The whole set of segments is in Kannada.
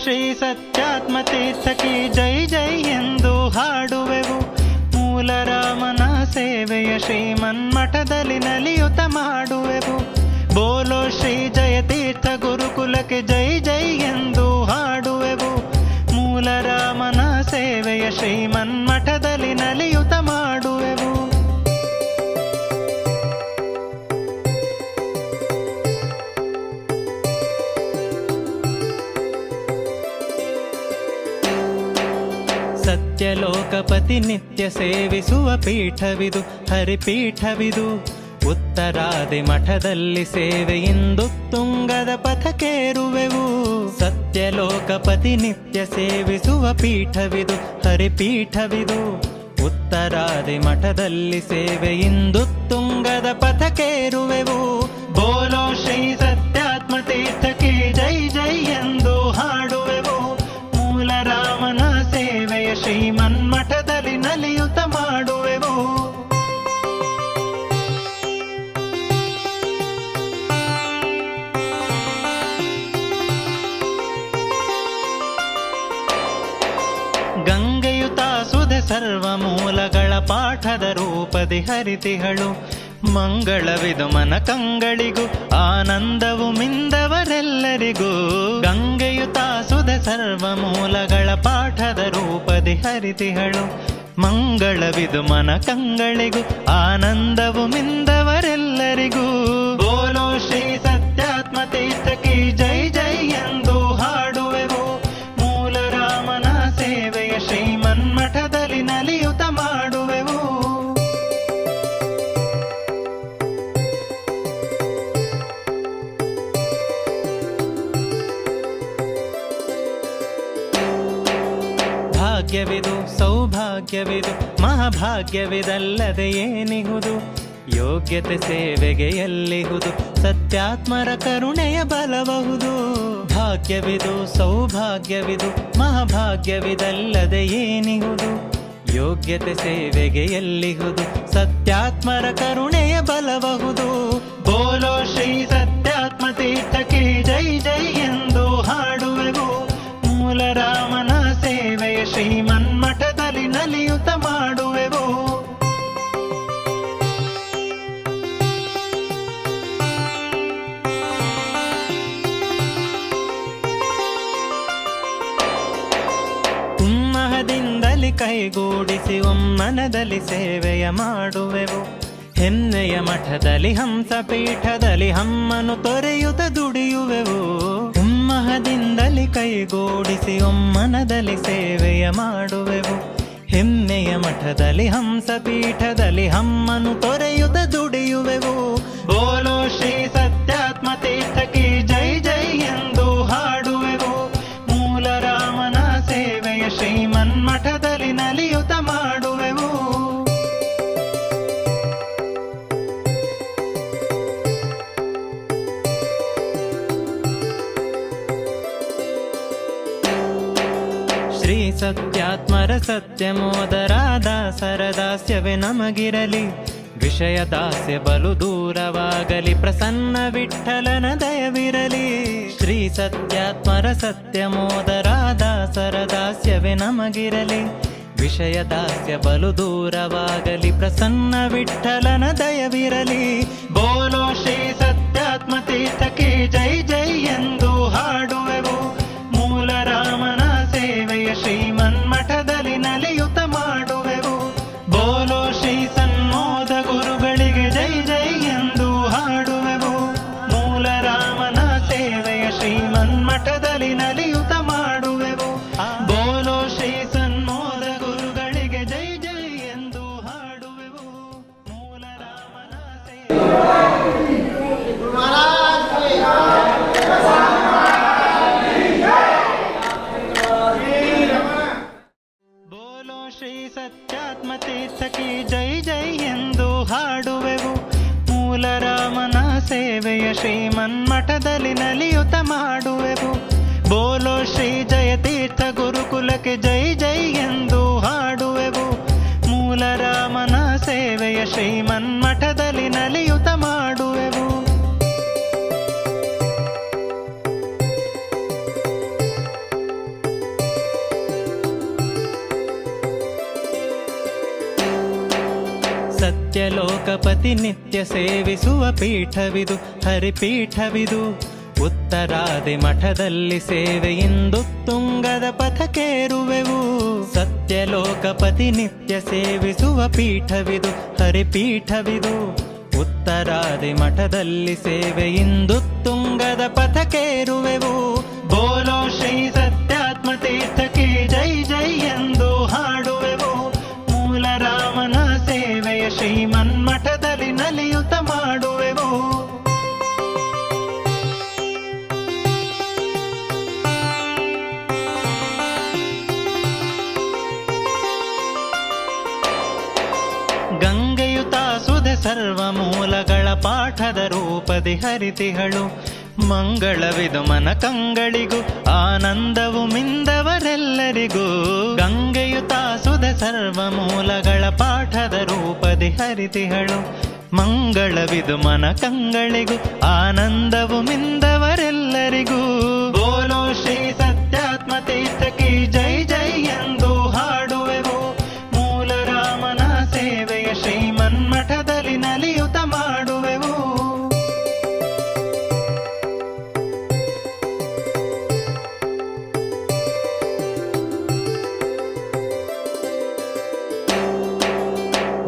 ಶ್ರೀ ಸತ್ಯಾತ್ಮತೀರ್ಥಕ್ಕೆ ಜೈ ಜೈ ಎಂದು ಹಾಡುವೆವು. ಮೂಲ ರಾಮನ ಸೇವೆಯ ಶ್ರೀಮನ್ಮಠದಲ್ಲಿ ನಲಿಯುತ ಮಾಡುವೆವು. ಬೋಲೋ ಶ್ರೀ ಜಯತೀರ್ಥ ಗುರುಕುಲಕ್ಕೆ ಜೈ ಜೈ ಎಂದು ಹಾಡುವೆವು. ಮೂಲ ರಾಮನ ಸೇವೆಯ ಶ್ರೀಮನ್ಮಠದಲ್ಲಿ ನಲಿಯುತ ಮಾಡುವೆವು. ಸತ್ಯಲೋಕಪತಿ ನಿತ್ಯ ಸೇವಿಸುವ ಪೀಠವಿದು, ಹರಿಪೀಠವಿದು. ಉತ್ತರಾದಿ ಮಠದಲ್ಲಿ ಸೇವೆಯಿಂದು ತುಂಗದ ಪಥಕೇರುವೆವು. ಸತ್ಯಲೋಕಪತಿ ನಿತ್ಯ ಸೇವಿಸುವ ಪೀಠವಿದು, ಹರಿಪೀಠವಿದು. ಉತ್ತರಾದಿ ಮಠದಲ್ಲಿ ಸೇವೆಯಿಂದು ತುಂಗದ ಪಥಕೇರುವೆವು. ಬೋಲೋ ಶ್ರೀ ಸತ್ಯಾತ್ಮತೀರ್ಥಕ್ಕೆ ಜೈ ಜೈ ಎಂದು ಹಾಡುವೆವು. ಮೂಲ ರಾಮನ ಸೇವೆಯ ಶ್ರೀಮನ್ಮಠದಲ್ಲಿ ನಲಿಯುತ ಮಾಡುವೆವು. ಗಂಗೆಯುತ ಸುಧೆ ಸರ್ವ ಮೂಲಗಳ ಪಾಠದ ರೂಪದಿ ಹರಿತಿಹಳು. ಮಂಗಳವಿದು ಮನ ಕಂಗಳಿಗೂ, ಆನಂದವು ಮಿಂದವರೆಲ್ಲರಿಗೂ. ಗಂಗೆಯುತ ಸುಧೆ ಸರ್ವ ಮೂಲಗಳ ಪಾಠದ ರೂಪದಿ ಹರಿತಿಹಳು. ಮಂಗಳವಿದು ಮನ ಕಂಗಳಿಗೂ, ಆನಂದವು ಮಿಂದವರೆಲ್ಲರಿಗೂ. ಬೋಲೋ ಶ್ರೀ ಸತ್ಯಾತ್ಮತೀರ್ಥಕ್ಕೆ ಜೈ ಜೈ ಎಂದು ಹಾಡುವೆವು. ಮೂಲ ರಾಮನ ಸೇವೆಯ ಶ್ರೀಮನ್ಮಠದಲ್ಲಿ ನಲಿಯುತ ಮಾಡುವೆವು. ಭಾಗ್ಯವಿದು ಸೌಭಾಗ್ಯವಿದು ಮಹಾಭಾಗ್ಯವಿದಲ್ಲದೆ ಏನಿಹುದು. ಯೋಗ್ಯತೆ ಸೇವೆಗೆ ಎಲ್ಲಿಹುದು, ಸತ್ಯಾತ್ಮರ ಕರುಣೆಯ ಬಲಬಹುದು. ಭಾಗ್ಯವಿದು ಸೌಭಾಗ್ಯವಿದು ಮಹಾಭಾಗ್ಯವಿದಲ್ಲದೆ ಏನಿಹುದು. ಯೋಗ್ಯತೆ ಸೇವೆಗೆ ಎಲ್ಲಿಹುದು, ಸತ್ಯಾತ್ಮರ ಕರುಣೆಯ ಬಲಬಹುದು. ಬೋಲೋ ಶ್ರೀ ಸತ್ಯಾತ್ಮತೀರ್ಥಕ್ಕೆ ಜೈ ಜೈ ಎಂದು ಹಾಡುವೆವು. ಮೂಲ ರಾಮನ ಸೇವೆಯ ಶ್ರೀಮನ್ಮಠದಲ್ಲಿ ನಲಿಯುತ ಮಾಡುವೆವು. ಉಮ್ಮಹದಿಂದಲಿ ಕೈಗೂಡಿಸಿ ಒಮ್ಮನದಲ್ಲಿ ಸೇವೆಯ ಮಾಡುವೆವು. ಹೆಮ್ಮೆಯ ಮಠದಲ್ಲಿ ಹಂಸ ಪೀಠದಲ್ಲಿ ಹಮ್ಮನು ತೊರೆಯುತ್ತ ದುಡಿಯುವೆವು. ಉಮ್ಮಹದಿಂದಲಿ ಕೈಗೂಡಿಸಿ ಒಮ್ಮನದಲ್ಲಿ ಸೇವೆಯ ಮಾಡುವೆವು. ಹೆಮ್ಮೆಯ ಮಠದಲ್ಲಿ ಹಂಸ ಪೀಠದಲ್ಲಿ ಹಮ್ಮನು ತೊರೆಯುತ್ತ ದುಡಿಯುವೆವು. ಬೋಲೋ ಶ್ರೀ ಸತ್ಯಾತ್ಮತೀರ್ಥಕ್ಕೆ ಜೈ ಜೈ ಎಂದು ಹಾಡುವೆವು. ಮೂಲ ರಾಮನ ಸೇವೆಯ ಶ್ರೀಮನ್ಮಠದಲ್ಲಿ ನಲಿಯುತ ಮಾಡುವೆವು. ಶ್ರೀ ಸತ್ಯಾತ್ಮರ ಸತ್ಯಮೋದರಾದ ಸರದಾಸ್ಯವೇ ನಮಗಿರಲಿ. ವಿಷಯ ದಾಸ್ಯ ಬಲು ದೂರವಾಗಲಿ, ಪ್ರಸನ್ನ ವಿಠ್ಠಲನ ದಯವಿರಲಿ. ಶ್ರೀ ಸತ್ಯಾತ್ಮರ ಸತ್ಯಮೋದರಾದ ಸರದಾಸ್ಯವೇ ನಮಗಿರಲಿ. ವಿಷಯ ದಾಸ್ಯ ಬಲು ದೂರವಾಗಲಿ, ಪ್ರಸನ್ನ ವಿಠ್ಠಲನ ದಯವಿರಲಿ. ಬೋಲೋ ಶ್ರೀ ಸತ್ಯಾತ್ಮತೀರ್ಥಕ್ಕೆ ಜೈ ಜೈ ಎಂದು ಹಾಡುವೆವು. ಮೂಲ ರಾಮನ ಸೇವೆಯ ಶ್ರೀಮನ್ಮಠದಲ್ಲಿ ನಲಿಯುತ ಮಾಡುವೆವು. ಬೋಲೋ ಶ್ರೀ ಸನ್ಮೋದ ಗುರುಗಳಿಗೆ ಜೈ ಜೈ ಎಂದು ಹಾಡುವೆವು. ಮೂಲ ರಾಮನ ಸೇವೆಯ ಶ್ರೀಮನ್ಮಠದಲ್ಲಿ ನಲಿಯುತ ಮಾಡುವೆವು. ಬೋಲೋ ಶ್ರೀ ಸನ್ಮೋದ ಗುರುಗಳಿಗೆ ಜೈ ಜೈ ಎಂದು ಹಾಡುವೆವು. ಮೂಲ ರಾಮನ ಬೋಲೋ ಶ್ರೀ ಸತ್ಯಾತ್ಮತೀರ್ಥಕ್ಕೆ ಜೈ ಜೈ ಎಂದು ಹಾಡುವೆವು. ಮೂಲ ರಾಮನ ಸೇವೆಯ ಶ್ರೀಮನ್ಮಠದಲ್ಲಿ ನಲಿಯುತ ಮಾಡುವೆವು. ಬೋಲೋ ಶ್ರೀ ಜಯತೀರ್ಥ ಗುರುಕುಲಕ್ಕೆ ಜೈ ಜೈ ಎಂದು ಹಾಡುವೆವು. ಮೂಲ ರಾಮನ ಸೇವೆಯ ಶ್ರೀಮನ್ಮಠದಲ್ಲಿ ನಲಿಯುತ ಮಾಡುವೆವು. ಸತ್ಯಲೋಕಪತಿ ನಿತ್ಯ ಸೇವಿಸುವ ಪೀಠವಿದು ಹರಿಪೀಠವಿದು. ಉತ್ತರಾದಿ ಮಠದಲ್ಲಿ ಸೇವೆಯಿಂದು ತುಂಗದ ಪಥಕೇರುವೆವು. ಸತ್ಯಲೋಕಪತಿ ನಿತ್ಯ ಸೇವಿಸುವ ಪೀಠವಿದು ಹರಿಪೀಠವಿದು. ಉತ್ತರಾದಿ ಮಠದಲ್ಲಿ ಸೇವೆಯಿಂದು ತುಂಗದ ಪಥಕೇರುವೆವು. ಬೋಲೋ ಶ್ರೀ ಸತ್ಯಾತ್ಮ ತೀರ್ಥಕ್ಕೆ ಜೈ ಜೈ ಎಂದು ಹಾಡುವೆವು. ಮೂಲ ರಾಮನ ಸೇವೆಯ ಶ್ರೀಮನ್ಮಠದಲ್ಲಿ ನಲಿಯುತ್ತ ಮಾಡುವೆವು. ಗಂಗೆಯು ತಾಸುದೆ ಸರ್ವ ಮೂಲಗಳ ಪಾಠದ ರೂಪದಿ ಹರಿತಿಹಳು. ಮಂಗಳವಿದು ಮನ ಕಂಗಳಿಗೂ ಆನಂದವು ಮಿಂದವರೆಲ್ಲರಿಗೂ. ಗಂಗೆಯು ತಾಸುದೆ ಸರ್ವ ಮೂಲಗಳ ಪಾಠದ ರೂಪದಿ ಹರಿತಿಹಳು. ಮಂಗಳವಿದು ಮನ ಕಂಗಳಿಗೂ ಆನಂದವು ಮಿಂದವರೆಲ್ಲರಿಗೂ. ಬೋಲೋ ಶ್ರೀ ಸತ್ಯಾತ್ಮ ತೀರ್ಥಕ್ಕೆ ಜೈ ಜೈ ಎಂದು ಹಾಡುವೆವು. ಮೂಲ ರಾಮನ ಸೇವೆಯ ಶ್ರೀಮನ್ಮಠದಲ್ಲಿ ನಲಿಯುತ್ತ ಮಾಡುವೆವು.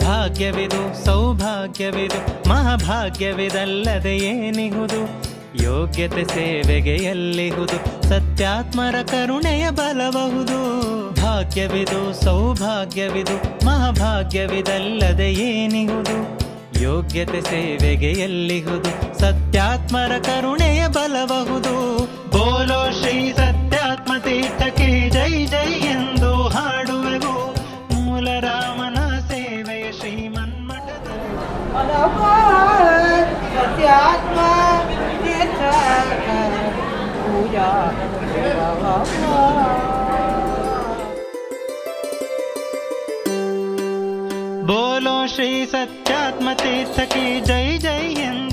ಭಾಗ್ಯವಿದು ಸೌಭಾಗ್ಯವಿದು ಮಹಾಭಾಗ್ಯವಿದಲ್ಲದೆ ಏನಿಹುದು. ಯೋಗ್ಯತೆ ಸೇವೆಗೆ ಎಲ್ಲಿಹುದು ಸತ್ಯಾತ್ಮರ ಕರುಣೆಯ ಬಲಬಹುದು. ಭಾಗ್ಯವಿದು ಸೌಭಾಗ್ಯವಿದು ಮಹಾಭಾಗ್ಯವಿದಲ್ಲದೆ ಏನಿಹುದು. ಯೋಗ್ಯತೆ ಸೇವೆಗೆ ಎಲ್ಲಿಹುದು ಸತ್ಯಾತ್ಮರ ಕರುಣೆಯ ಬಲಬಹುದು. ಬೋಲೋ ಶ್ರೀ ಸತ್ಯಾತ್ಮ ತೀರ್ಥಕ್ಕೆ ಜೈ ಜೈ ಎಂದು ಹಾಡುವೆವು. ಮೂಲ ರಾಮನ ಸೇವೆಯ ಶ್ರೀಮನ್ಮಠದಲ್ಲಿ ಸತ್ಯಾತ್ಮ ತೀರ್ಥ ಪೂಜಾ. ಬೋಲೋ ಶ್ರೀ ಸತ್ಯಾತ್ಮ ತೀರ್ಥಕ್ಕೆ ಜೈ ಜೈ ಎಂದು